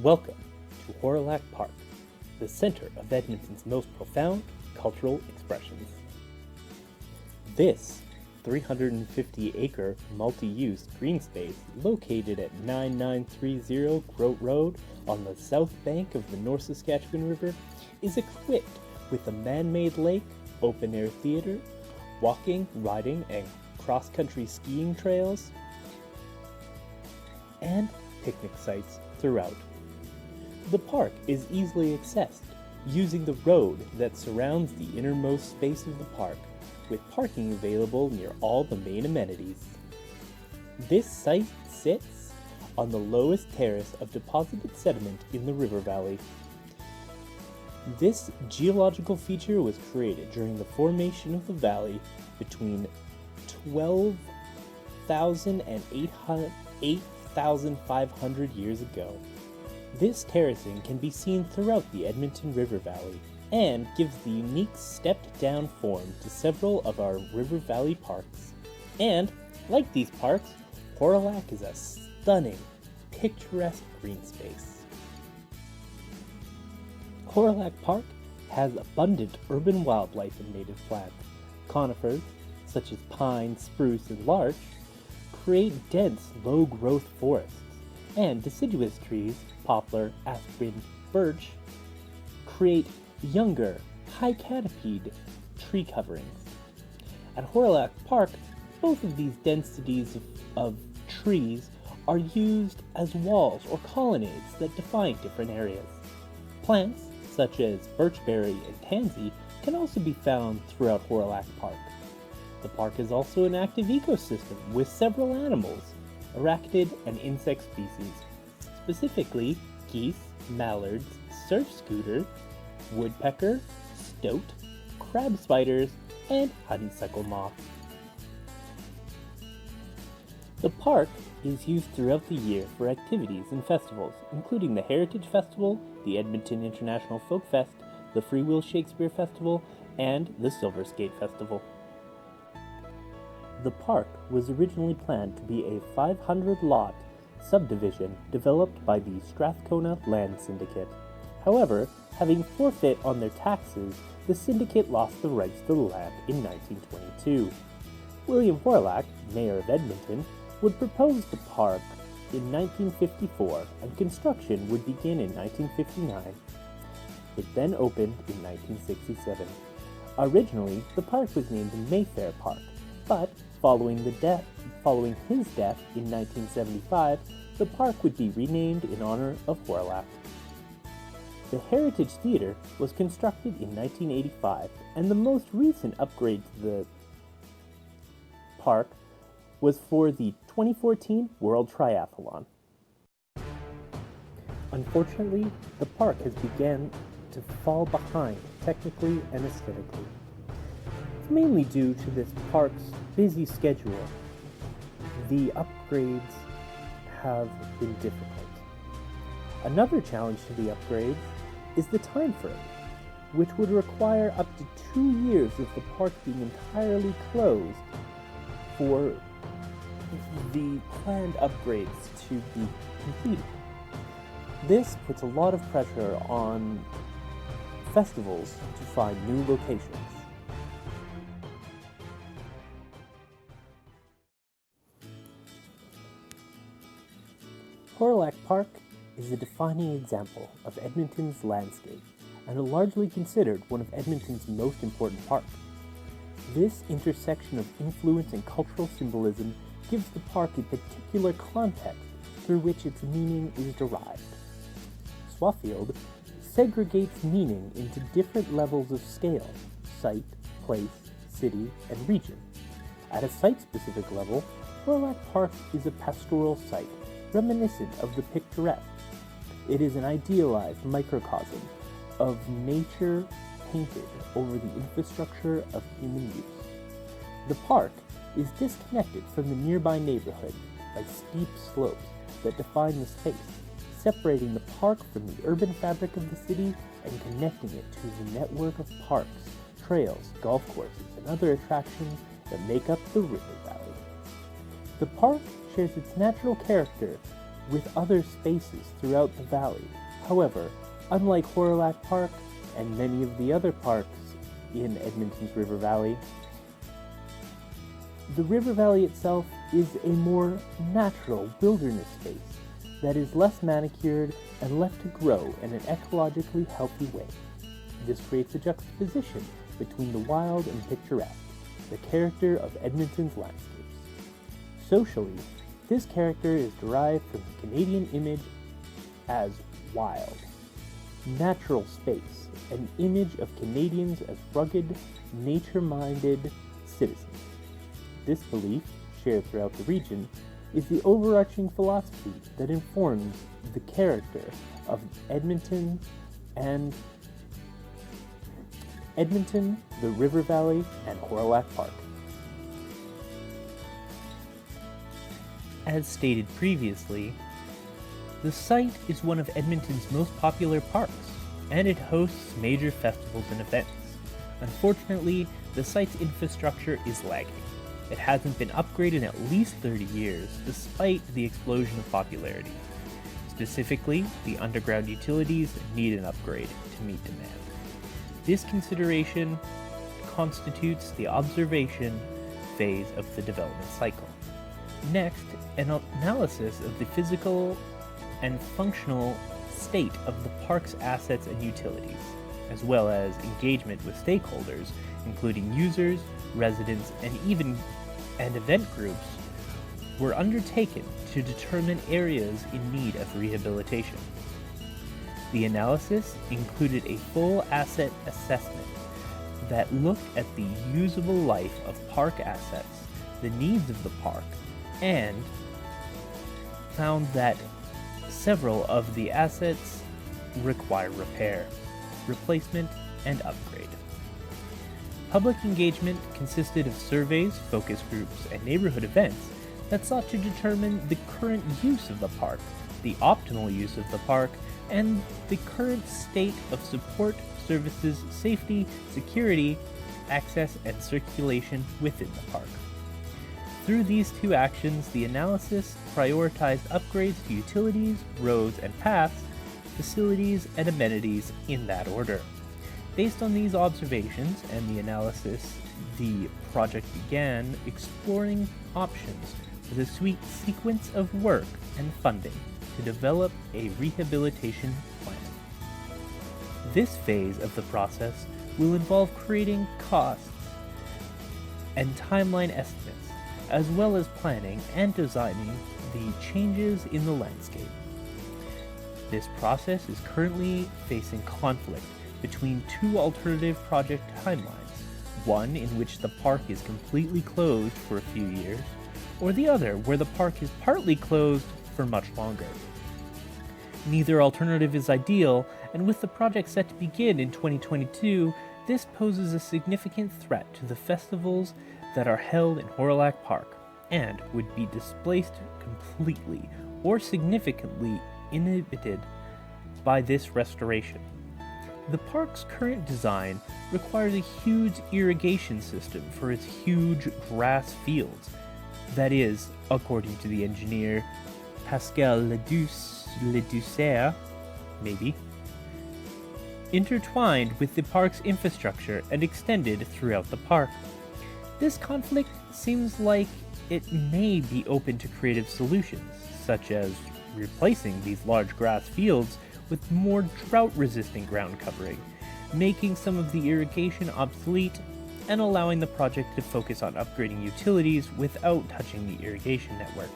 Welcome to Hawrelak Park, the center of Edmonton's most profound cultural expressions. This 350-acre multi-use green space located at 9930 Grote Road on the south bank of the North Saskatchewan River is equipped with a man-made lake, open-air theater, walking, riding, and cross-country skiing trails, and picnic sites throughout. The park is easily accessed using the road that surrounds the innermost space of the park, with parking available near all the main amenities. This site sits on the lowest terrace of deposited sediment in the river valley. This geological feature was created during the formation of the valley between 12,000 and 8,500 years ago. This terracing can be seen throughout the Edmonton River Valley and gives the unique stepped-down form to several of our river valley parks. And, like these parks, Hawrelak is a stunning, picturesque green space. Hawrelak Park has abundant urban wildlife and native plants. Conifers, such as pine, spruce, and larch, create dense, low-growth forests, and deciduous trees, poplar, aspen, birch, create younger, high-canopied tree coverings. At Hawrelak Park, both of these densities of trees are used as walls or colonnades that define different areas. Plants, such as birchberry and tansy, can also be found throughout Hawrelak Park. The park is also an active ecosystem with several animals, arachnid and insect species, specifically geese, mallards, surf scooter, woodpecker, stoat, crab spiders, and honeysuckle moth. The park is used throughout the year for activities and festivals, including the Heritage Festival, the Edmonton International Folk Fest, the Freewill Shakespeare Festival, and the Silver Skate Festival. The park was originally planned to be a 500-lot subdivision developed by the Strathcona Land Syndicate. However, having forfeit on their taxes, the syndicate lost the rights to the land in 1922. William Hawrelak, mayor of Edmonton, would propose the park in 1954, and construction would begin in 1959. It then opened in 1967. Originally, the park was named Mayfair Park, but following his death in 1975, the park would be renamed in honor of Hawrelak. The Heritage Theatre was constructed in 1985, and the most recent upgrade to the park was for the 2014 World Triathlon. Unfortunately, the park has begun to fall behind technically and aesthetically. It's mainly due to this park's busy schedule. The upgrades have been difficult. Another challenge to the upgrades is the time frame, which would require up to 2 years of the park being entirely closed for the planned upgrades to be completed. This puts a lot of pressure on festivals to find new locations. Hawrelak Park is a defining example of Edmonton's landscape and largely considered one of Edmonton's most important parks. This intersection of influence and cultural symbolism gives the park a particular context through which its meaning is derived. Swaffield segregates meaning into different levels of scale: site, place, city, and region. At a site-specific level, Hawrelak Park is a pastoral site, reminiscent of the picturesque. It is an idealized microcosm of nature painted over the infrastructure of human use. The park is disconnected from the nearby neighborhood by steep slopes that define the space, separating the park from the urban fabric of the city and connecting it to the network of parks, trails, golf courses, and other attractions that make up the river valley. The park shares its natural character with other spaces throughout the valley. However, unlike Hawrelak Park and many of the other parks in Edmonton's River Valley, the river valley itself is a more natural wilderness space that is less manicured and left to grow in an ecologically healthy way. This creates a juxtaposition between the wild and picturesque, the character of Edmonton's landscapes. Socially, this character is derived from the Canadian image as wild, natural space, an image of Canadians as rugged, nature-minded citizens. This belief, shared throughout the region, is the overarching philosophy that informs the character of Edmonton, the River Valley, and Hawrelak Park. As stated previously, the site is one of Edmonton's most popular parks, and it hosts major festivals and events. Unfortunately, the site's infrastructure is lagging. It hasn't been upgraded in at least 30 years, despite the explosion of popularity. Specifically, the underground utilities need an upgrade to meet demand. This consideration constitutes the observation phase of the development cycle. Next, an analysis of the physical and functional state of the park's assets and utilities, as well as engagement with stakeholders, including users, residents, and event groups, were undertaken to determine areas in need of rehabilitation. The analysis included a full asset assessment that looked at the usable life of park assets, the needs of the park, and found that several of the assets require repair, replacement, and upgrade. Public engagement consisted of surveys, focus groups, and neighborhood events that sought to determine the current use of the park, the optimal use of the park, and the current state of support, services, safety, security, access, and circulation within the park. Through these two actions, the analysis prioritized upgrades to utilities, roads and paths, facilities, and amenities in that order. Based on these observations and the analysis, the project began exploring options with a sequence of work and funding to develop a rehabilitation plan. This phase of the process will involve creating costs and timeline estimates, as well as planning and designing the changes in the landscape. This process is currently facing conflict between two alternative project timelines, one in which the park is completely closed for a few years, or the other where the park is partly closed for much longer. Neither alternative is ideal, and with the project set to begin in 2022, this poses a significant threat to the festivals that are held in Hawrelak Park, and would be displaced completely or significantly inhibited by this restoration. The park's current design requires a huge irrigation system for its huge grass fields. That is, according to the engineer Pascal Ledouceur, maybe, intertwined with the park's infrastructure and extended throughout the park. This conflict seems like it may be open to creative solutions, such as replacing these large grass fields with more drought-resistant ground covering, making some of the irrigation obsolete, and allowing the project to focus on upgrading utilities without touching the irrigation network.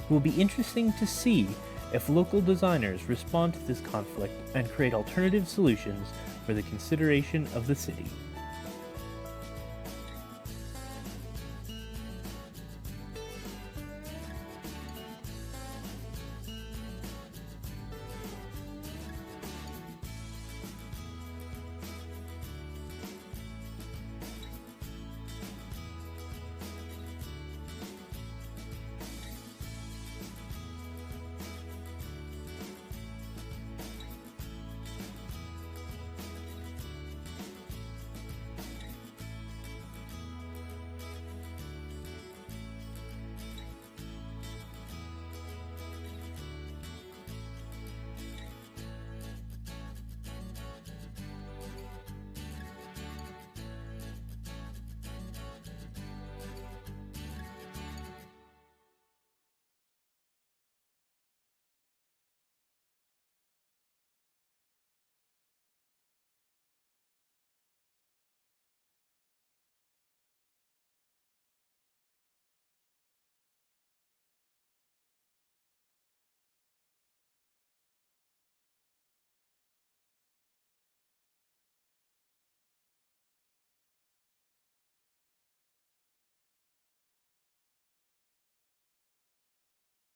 It will be interesting to see if local designers respond to this conflict and create alternative solutions for the consideration of the city.